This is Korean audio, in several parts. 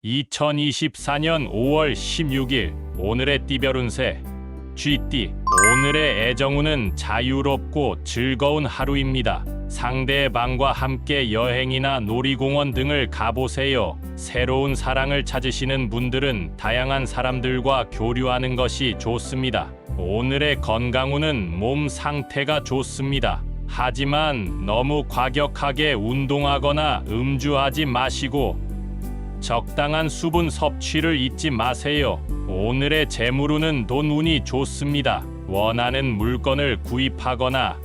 2024년 5월 16일 오늘의 띠별 운세 쥐띠. 오늘의 애정운은 자유롭고 즐거운 하루입니다. 상대방과 함께 여행이나 놀이공원 등을 가보세요. 새로운 사랑을 찾으시는 분들은 다양한 사람들과 교류하는 것이 좋습니다. 오늘의 건강운은 몸 상태가 좋습니다. 하지만 너무 과격하게 운동하거나 음주하지 마시고 적당한 수분 섭취를 잊지 마세요. 오늘의 재물운은 돈운이 좋습니다. 원하는 물건을 구입하거나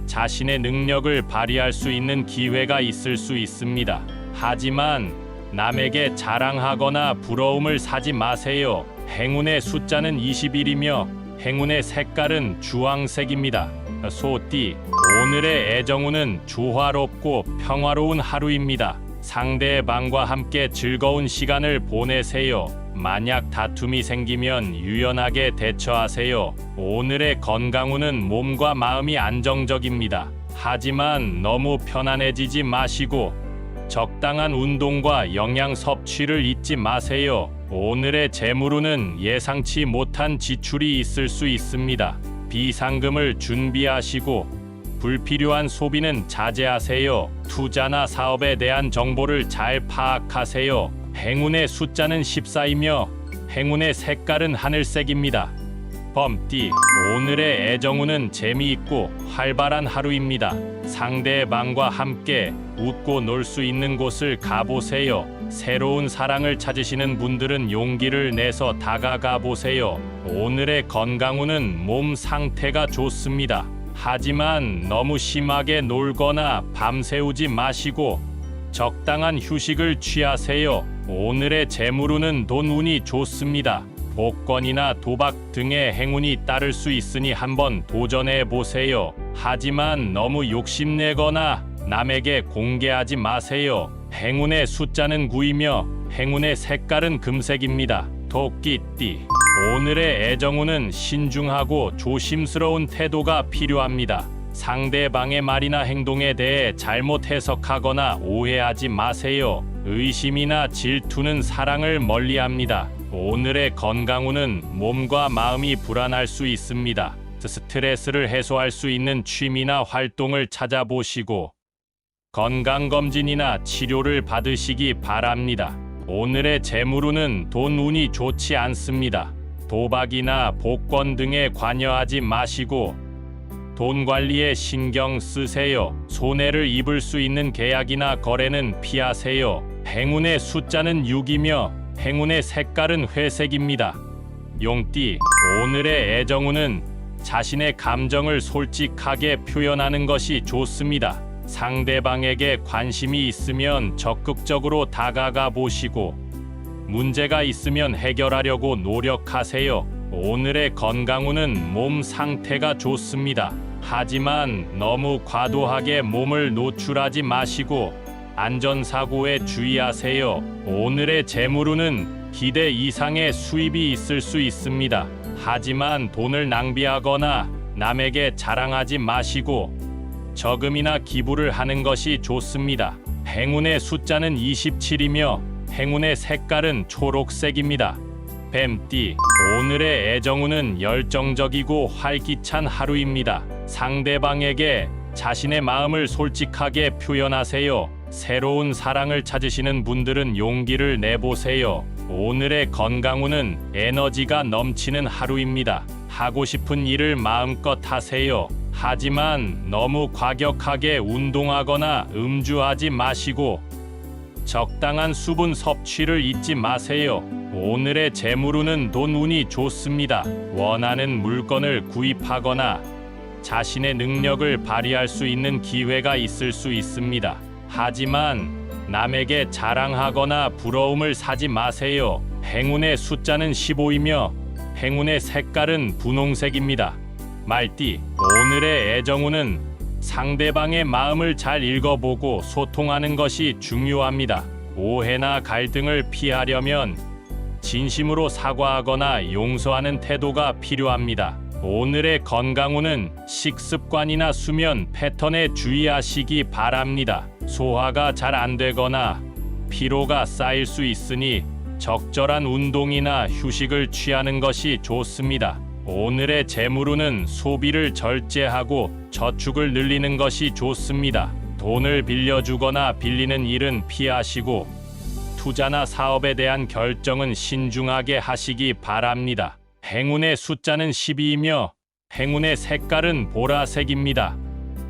자신의 능력을 발휘할 수 있는 기회가 있을 수 있습니다. 하지만 남에게 자랑하거나 부러움을 사지 마세요. 행운의 숫자는 21이며 행운의 색깔은 주황색입니다. 소띠. 오늘의 애정운은 조화롭고 평화로운 하루입니다. 상대방과 함께 즐거운 시간을 보내세요. 만약 다툼이 생기면 유연하게 대처하세요. 오늘의 건강운은 몸과 마음이 안정적입니다. 하지만 너무 편안해지지 마시고 적당한 운동과 영양 섭취를 잊지 마세요. 오늘의 재물운은 예상치 못한 지출이 있을 수 있습니다. 비상금을 준비하시고 불필요한 소비는 자제하세요. 투자나 사업에 대한 정보를 잘 파악하세요. 행운의 숫자는 14이며 행운의 색깔은 하늘색입니다. 범띠. 오늘의 애정운은 재미있고 활발한 하루입니다. 상대방과 함께 웃고 놀 수 있는 곳을 가보세요. 새로운 사랑을 찾으시는 분들은 용기를 내서 다가가 보세요. 오늘의 건강운은 몸 상태가 좋습니다. 하지만 너무 심하게 놀거나 밤새우지 마시고 적당한 휴식을 취하세요. 오늘의 재물운은 돈운이 좋습니다. 복권이나 도박 등의 행운이 따를 수 있으니 한번 도전해 보세요. 하지만 너무 욕심내거나 남에게 공개하지 마세요. 행운의 숫자는 9이며 행운의 색깔은 금색입니다. 토끼띠. 오늘의 애정운은 신중하고 조심스러운 태도가 필요합니다. 상대방의 말이나 행동에 대해 잘못 해석하거나 오해하지 마세요. 의심이나 질투는 사랑을 멀리합니다. 오늘의 건강운은 몸과 마음이 불안할 수 있습니다. 스트레스를 해소할 수 있는 취미나 활동을 찾아보시고 건강검진이나 치료를 받으시기 바랍니다. 오늘의 재물운은 돈운이 좋지 않습니다. 도박이나 복권 등에 관여하지 마시고 돈 관리에 신경 쓰세요. 손해를 입을 수 있는 계약이나 거래는 피하세요. 행운의 숫자는 6이며 행운의 색깔은 회색입니다. 용띠. 오늘의 애정운은 자신의 감정을 솔직하게 표현하는 것이 좋습니다. 상대방에게 관심이 있으면 적극적으로 다가가 보시고 문제가 있으면 해결하려고 노력하세요. 오늘의 건강운은 몸 상태가 좋습니다. 하지만 너무 과도하게 몸을 노출하지 마시고 안전사고에 주의하세요. 오늘의 재물운은 기대 이상의 수입이 있을 수 있습니다. 하지만 돈을 낭비하거나 남에게 자랑하지 마시고 저금이나 기부를 하는 것이 좋습니다. 행운의 숫자는 27이며 행운의 색깔은 초록색입니다. 뱀띠. 오늘의 애정운은 열정적이고 활기찬 하루입니다. 상대방에게 자신의 마음을 솔직하게 표현하세요. 새로운 사랑을 찾으시는 분들은 용기를 내보세요. 오늘의 건강운은 에너지가 넘치는 하루입니다. 하고 싶은 일을 마음껏 하세요. 하지만 너무 과격하게 운동하거나 음주하지 마시고 적당한 수분 섭취를 잊지 마세요. 오늘의 재물운은 돈운이 좋습니다. 원하는 물건을 구입하거나 자신의 능력을 발휘할 수 있는 기회가 있을 수 있습니다. 하지만 남에게 자랑하거나 부러움을 사지 마세요. 행운의 숫자는 15이며 행운의 색깔은 분홍색입니다. 말띠. 오늘의 애정운은 상대방의 마음을 잘 읽어보고 소통하는 것이 중요합니다. 오해나 갈등을 피하려면 진심으로 사과하거나 용서하는 태도가 필요합니다. 오늘의 건강운은 식습관이나 수면 패턴에 주의하시기 바랍니다. 소화가 잘 안 되거나 피로가 쌓일 수 있으니 적절한 운동이나 휴식을 취하는 것이 좋습니다. 오늘의 재물운은 소비를 절제하고 저축을 늘리는 것이 좋습니다. 돈을 빌려주거나 빌리는 일은 피하시고 투자나 사업에 대한 결정은 신중하게 하시기 바랍니다. 행운의 숫자는 12이며 행운의 색깔은 보라색입니다.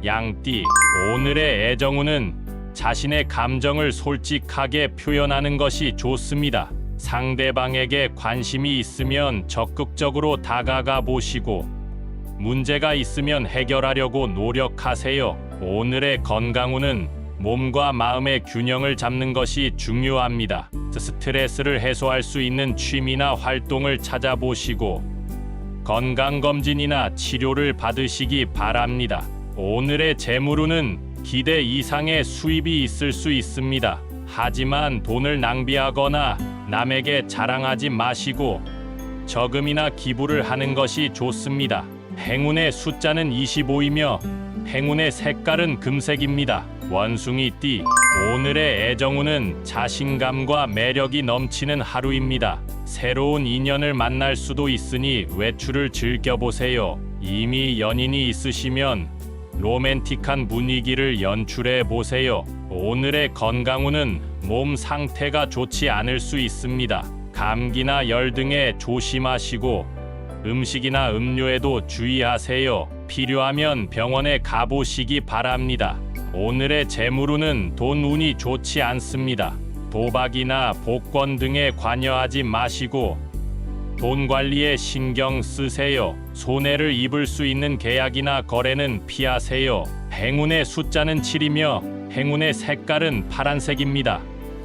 양띠, 오늘의 애정운은 자신의 감정을 솔직하게 표현하는 것이 좋습니다. 상대방에게 관심이 있으면 적극적으로 다가가 보시고 문제가 있으면 해결하려고 노력하세요. 오늘의 건강운은 몸과 마음의 균형을 잡는 것이 중요합니다. 스트레스를 해소할 수 있는 취미나 활동을 찾아보시고 건강검진이나 치료를 받으시기 바랍니다. 오늘의 재물운은 기대 이상의 수입이 있을 수 있습니다. 하지만 돈을 낭비하거나 남에게 자랑하지 마시고 저금이나 기부를 하는 것이 좋습니다. 행운의 숫자는 25이며 행운의 색깔은 금색입니다. 원숭이띠, 오늘의 애정운은 자신감과 매력이 넘치는 하루입니다. 새로운 인연을 만날 수도 있으니 외출을 즐겨보세요. 이미 연인이 있으시면 로맨틱한 분위기를 연출해 보세요. 오늘의 건강운은 몸 상태가 좋지 않을 수 있습니다. 감기나 열 등에 조심하시고 음식이나 음료에도 주의하세요. 필요하면 병원에 가보시기 바랍니다. 오늘의 재물운은 돈 운이 좋지 않습니다. 도박이나 복권 등에 관여하지 마시고 돈 관리에 신경 쓰세요. 손해를 입을 수 있는 계약이나 거래는 피하세요. 행운의 숫자는 7이며 행운의 색깔은 파란색입니다.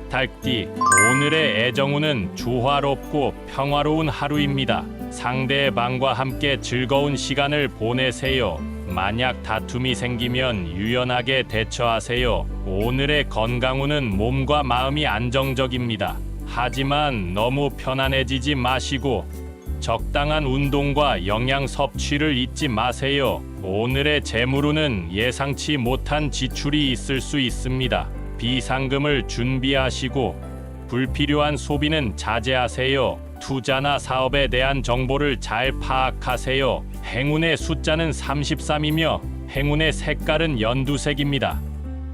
닭띠, 오늘의 애정운은 조화롭고 평화로운 하루입니다. 상대방과 함께 즐거운 시간을 보내세요. 만약 다툼이 생기면 유연하게 대처하세요. 오늘의 건강운은 몸과 마음이 안정적입니다. 하지만 너무 편안해지지 마시고 적당한 운동과 영양 섭취를 잊지 마세요. 오늘의 재물운은 예상치 못한 지출이 있을 수 있습니다. 비상금을 준비하시고 불필요한 소비는 자제하세요. 투자나 사업에 대한 정보를 잘 파악하세요. 행운의 숫자는 33이며 행운의 색깔은 연두색입니다.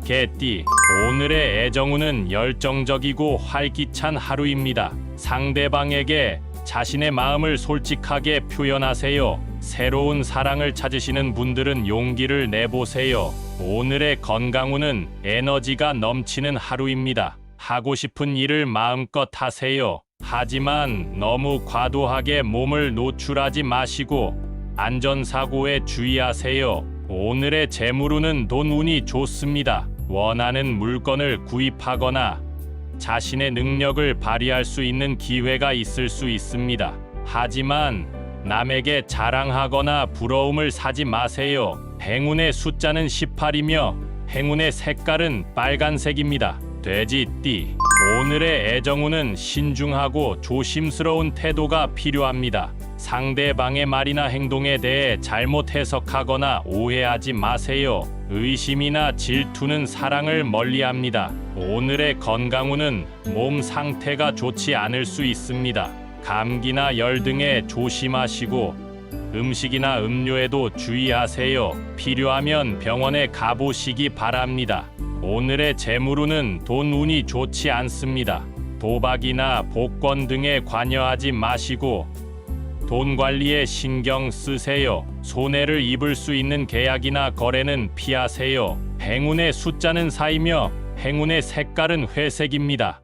개띠, 오늘의 애정운은 열정적이고 활기찬 하루입니다. 상대방에게 자신의 마음을 솔직하게 표현하세요. 새로운 사랑을 찾으시는 분들은 용기를 내보세요. 오늘의 건강운은 에너지가 넘치는 하루입니다. 하고 싶은 일을 마음껏 하세요. 하지만 너무 과도하게 몸을 노출하지 마시고 안전사고에 주의하세요. 오늘의 재물운은 돈 운이 좋습니다. 원하는 물건을 구입하거나 자신의 능력을 발휘할 수 있는 기회가 있을 수 있습니다. 하지만 남에게 자랑하거나 부러움을 사지 마세요. 행운의 숫자는 18이며 행운의 색깔은 빨간색입니다. 돼지띠, 오늘의 애정운은 신중하고 조심스러운 태도가 필요합니다. 상대방의 말이나 행동에 대해 잘못 해석하거나 오해하지 마세요. 의심이나 질투는 사랑을 멀리합니다. 오늘의 건강운은 몸 상태가 좋지 않을 수 있습니다. 감기나 열 등에 조심하시고 음식이나 음료에도 주의하세요. 필요하면 병원에 가보시기 바랍니다. 오늘의 재물운은 돈 운이 좋지 않습니다. 도박이나 복권 등에 관여하지 마시고 돈 관리에 신경 쓰세요. 손해를 입을 수 있는 계약이나 거래는 피하세요. 행운의 숫자는 4이며 행운의 색깔은 회색입니다.